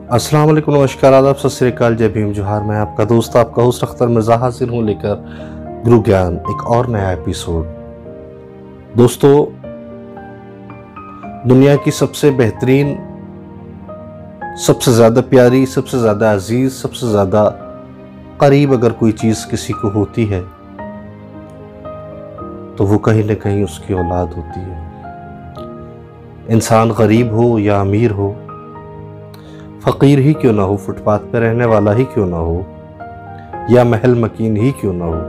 अस्सलाम वालेकुम, नमस्कार, आदाब, सत श्री अकाल, जय भीम, जोहार। मैं आपका दोस्त, आपका होस्ट अख्तर मिर्ज़ा हाजिर हूँ लेकर गुरु ज्ञान एक और नया एपिसोड। दोस्तों, दुनिया की सबसे बेहतरीन, सबसे ज़्यादा प्यारी, सबसे ज़्यादा अजीज़, सबसे ज़्यादा करीब अगर कोई चीज़ किसी को होती है तो वो कहीं ना कहीं उसकी औलाद होती है। इंसान गरीब हो या अमीर हो, फ़कीर ही क्यों ना हो, फुटपाथ पर रहने वाला ही क्यों ना हो, या महल मकीन ही क्यों ना हो,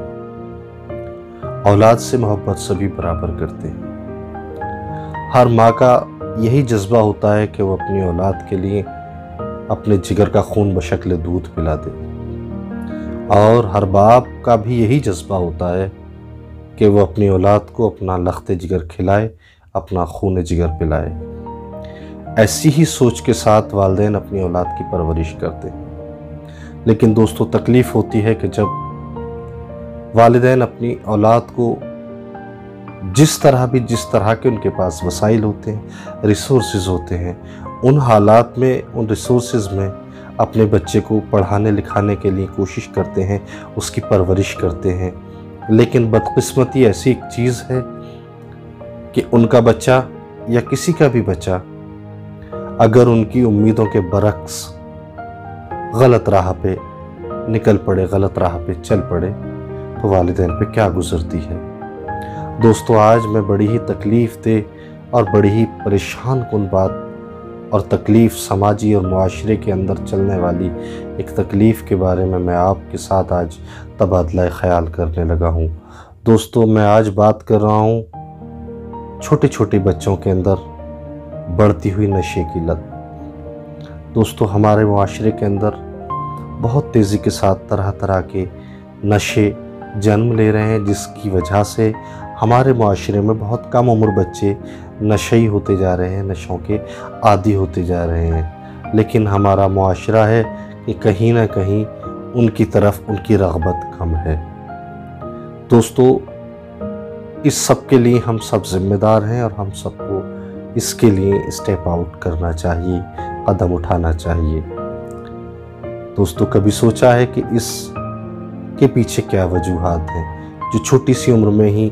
औलाद से मोहब्बत सभी बराबर करते हैं। हर माँ का यही जज्बा होता है कि वो अपनी औलाद के लिए अपने जिगर का खून बशक्ल दूध पिला दे, और हर बाप का भी यही जज्बा होता है कि वो अपनी औलाद को अपना लख्त जिगर खिलाए, अपना खून जिगर पिलाए। ऐसी ही सोच के साथ वालिदैन अपनी औलाद की परवरिश करते हैं। लेकिन दोस्तों, तकलीफ़ होती है कि जब वालिदैन अपनी औलाद को जिस तरह के उनके पास वसाइल होते हैं, रिसोर्सेज होते हैं, उन हालात में, उन रिसोर्सेज में अपने बच्चे को पढ़ाने लिखाने के लिए कोशिश करते हैं, उसकी परवरिश करते हैं। लेकिन बदकिस्मती ऐसी एक चीज़ है कि उनका बच्चा या किसी का भी बच्चा अगर उनकी उम्मीदों के बरक्स गलत राह पे निकल पड़े, गलत राह पे चल पड़े, तो वालिदैन पे क्या गुजरती है। दोस्तों, आज मैं बड़ी ही तकलीफ़ दे और बड़ी ही परेशान कुन बात और तकलीफ़, समाजी और मुआशरे के अंदर चलने वाली एक तकलीफ़ के बारे में मैं आपके साथ आज तबादला ख़याल करने लगा हूँ। दोस्तों, मैं आज बात कर रहा हूँ छोटे छोटे बच्चों के अंदर बढ़ती हुई नशे की लत। दोस्तों, हमारे मुआशरे के अंदर बहुत तेज़ी के साथ तरह तरह के नशे जन्म ले रहे हैं, जिसकी वजह से हमारे मुआशरे में बहुत कम उम्र बच्चे नशेई होते जा रहे हैं, नशों के आदी होते जा रहे हैं। लेकिन हमारा मुआशरा है कि कहीं ना कहीं उनकी तरफ उनकी रग़बत कम है। दोस्तों, इस सब के लिए हम सब जिम्मेदार हैं और हम सबको इसके लिए स्टेप आउट करना चाहिए, कदम उठाना चाहिए। दोस्तों, कभी सोचा है कि इस के पीछे क्या वजूहात हैं जो छोटी सी उम्र में ही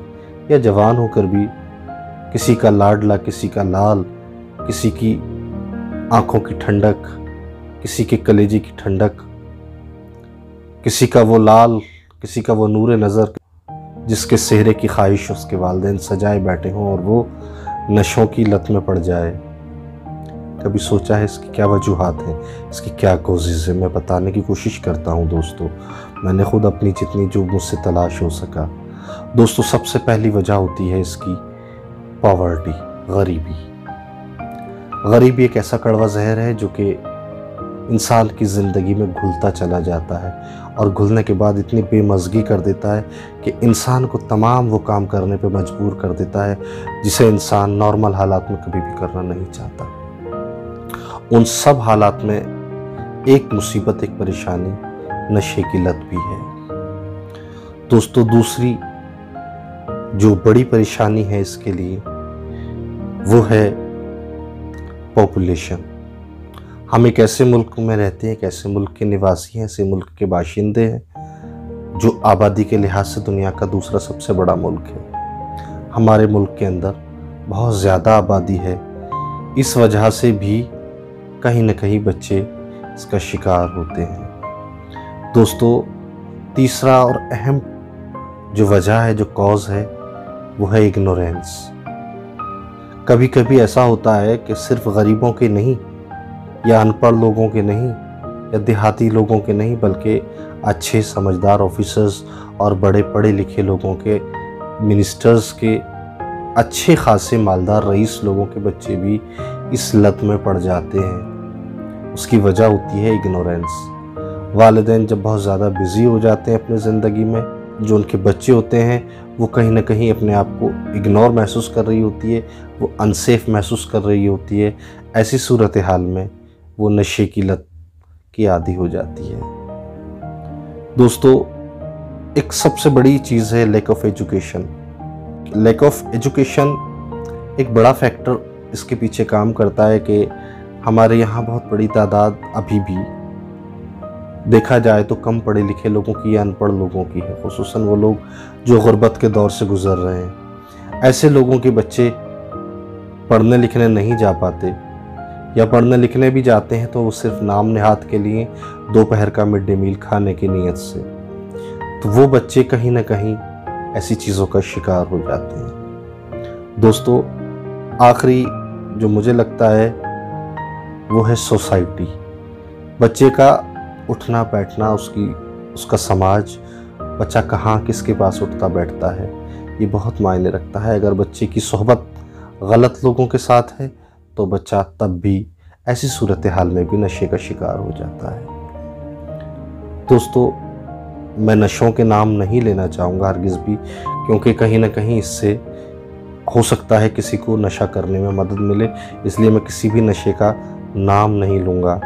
या जवान होकर भी किसी का लाडला, किसी का लाल, किसी की आंखों की ठंडक, किसी के कलेजे की ठंडक, किसी का वो लाल, किसी का वो नूरे नज़र, जिसके सेहरे की ख्वाहिश उसके वालिदैन सजाए बैठे हों और वो नशों की लत में पड़ जाए। कभी सोचा है इसकी क्या वजूहात हैं, इसकी क्या कोशिश है? मैं बताने की कोशिश करता हूँ दोस्तों, मैंने खुद अपनी जितनी जो मुझसे तलाश हो सका। दोस्तों, सबसे पहली वजह होती है इसकी पॉवर्टी, गरीबी। गरीबी एक ऐसा कड़वा जहर है जो कि इंसान की ज़िंदगी में घुलता चला जाता है और घुलने के बाद इतनी बेमज़गी कर देता है कि इंसान को तमाम वो काम करने पे मजबूर कर देता है जिसे इंसान नॉर्मल हालात में कभी भी करना नहीं चाहता। उन सब हालात में एक मुसीबत, एक परेशानी नशे की लत भी है। दोस्तों, दूसरी जो बड़ी परेशानी है इसके लिए वो है पॉपुलेशन। हम एक ऐसे मुल्क में रहते हैं, एक ऐसे मुल्क के निवासी हैं, ऐसे मुल्क के बाशिंदे हैं जो आबादी के लिहाज से दुनिया का दूसरा सबसे बड़ा मुल्क है। हमारे मुल्क के अंदर बहुत ज़्यादा आबादी है, इस वजह से भी कहीं न कहीं बच्चे इसका शिकार होते हैं। दोस्तों, तीसरा और अहम जो वजह है, जो कॉज है, वो है इग्नोरेंस। कभी कभी ऐसा होता है कि सिर्फ गरीबों के नहीं, या अनपढ़ लोगों के नहीं, या देहाती लोगों के नहीं, बल्कि अच्छे समझदार ऑफिसर्स और बड़े पढ़े लिखे लोगों के, मिनिस्टर्स के, अच्छे खासे मालदार रईस लोगों के बच्चे भी इस लत में पड़ जाते हैं। उसकी वजह होती है इग्नोरेंस। वालिदैन जब बहुत ज़्यादा बिज़ी हो जाते हैं अपनी ज़िंदगी में, जो उनके बच्चे होते हैं वो कहीं ना कहीं अपने आप को इग्नोर महसूस कर रही होती है, वो अनसेफ महसूस कर रही होती है। ऐसी सूरत हाल में वो नशे की लत की आदी हो जाती है। दोस्तों, एक सबसे बड़ी चीज़ है lack of education. Lack of education एक बड़ा फैक्टर इसके पीछे काम करता है कि हमारे यहाँ बहुत बड़ी तादाद अभी भी देखा जाए तो कम पढ़े लिखे लोगों की या अनपढ़ लोगों की है, खुसूसन वो लोग जो गुर्बत के दौर से गुजर रहे हैं। ऐसे लोगों के बच्चे पढ़ने लिखने नहीं जा पाते, या पढ़ने लिखने भी जाते हैं तो वो सिर्फ नाम नेहात के लिए दोपहर का मिड डे मील खाने की नीयत से। तो वो बच्चे कहीं ना कहीं ऐसी चीज़ों का शिकार हो जाते हैं। दोस्तों, आखिरी जो मुझे लगता है वो है सोसाइटी। बच्चे का उठना बैठना, उसका समाज, बच्चा कहाँ किसके पास उठता बैठता है, ये बहुत मायने रखता है। अगर बच्चे की सोहबत गलत लोगों के साथ है तो बच्चा तब भी ऐसी सूरत हाल में भी नशे का शिकार हो जाता है। दोस्तों, मैं नशों के नाम नहीं लेना चाहूँगा हरगिज़ भी, क्योंकि कहीं ना कहीं इससे हो सकता है किसी को नशा करने में मदद मिले, इसलिए मैं किसी भी नशे का नाम नहीं लूँगा।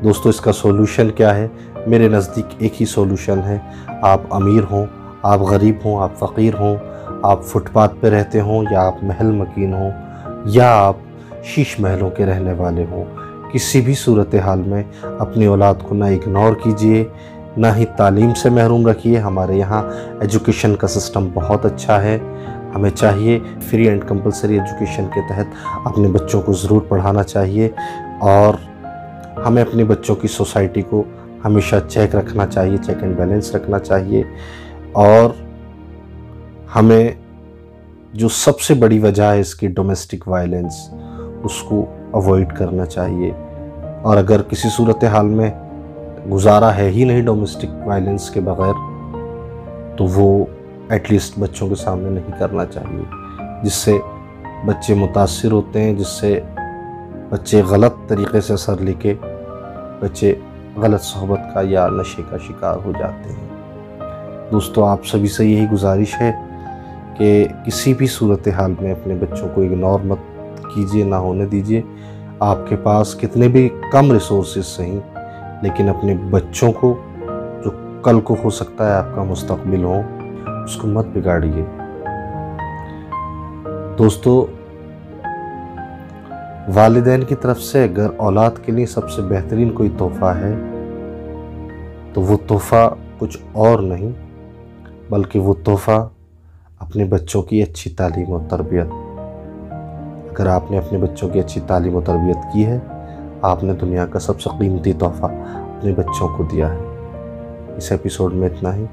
दोस्तों, इसका सॉल्यूशन क्या है? मेरे नज़दीक एक ही सॉल्यूशन है। आप अमीर हों, आप गरीब हों, आप फ़कीर हों, आप फुटपाथ पे रहते हों, या आप महल मकीन हों, या आप शीश महलों के रहने वाले हों, किसी भी सूरत हाल में अपनी औलाद को ना इग्नोर कीजिए, ना ही तालीम से महरूम रखिए। हमारे यहाँ एजुकेशन का सिस्टम बहुत अच्छा है। हमें चाहिए फ्री एंड कंपलसरी एजुकेशन के तहत अपने बच्चों को ज़रूर पढ़ाना चाहिए, और हमें अपने बच्चों की सोसाइटी को हमेशा चेक रखना चाहिए, चेक एंड बैलेंस रखना चाहिए। और हमें जो सबसे बड़ी वजह है इसकी डोमेस्टिक वायलेंस, उसको अवॉइड करना चाहिए। और अगर किसी सूरत हाल में गुजारा है ही नहीं डोमेस्टिक वायलेंस के बग़ैर, तो वो एटलीस्ट बच्चों के सामने नहीं करना चाहिए, जिससे बच्चे मुतासिर होते हैं, जिससे बच्चे गलत तरीक़े से असर लेके बच्चे गलत सोहबत का या नशे का शिकार हो जाते हैं। दोस्तों, आप सभी से यही गुजारिश है कि किसी भी सूरत हाल में अपने बच्चों को इग्नोर मत कीजिए, ना होने दीजिए। आपके पास कितने भी कम रिसोर्सेज सही, लेकिन अपने बच्चों को, जो कल को हो सकता है आपका मुस्तकबिल हो, उसको मत बिगाड़िए। दोस्तों, वालिदैन की तरफ से अगर औलाद के लिए सबसे बेहतरीन कोई तोहफ़ा है तो वो तोहफ़ा कुछ और नहीं, बल्कि वो तोहफ़ा अपने बच्चों की अच्छी तालीम और तरबियत। अगर आपने अपने बच्चों की अच्छी तालीम और तरबियत की है, आपने दुनिया का सबसे कीमती तोहफ़ा अपने बच्चों को दिया है। इस एपिसोड में इतना ही।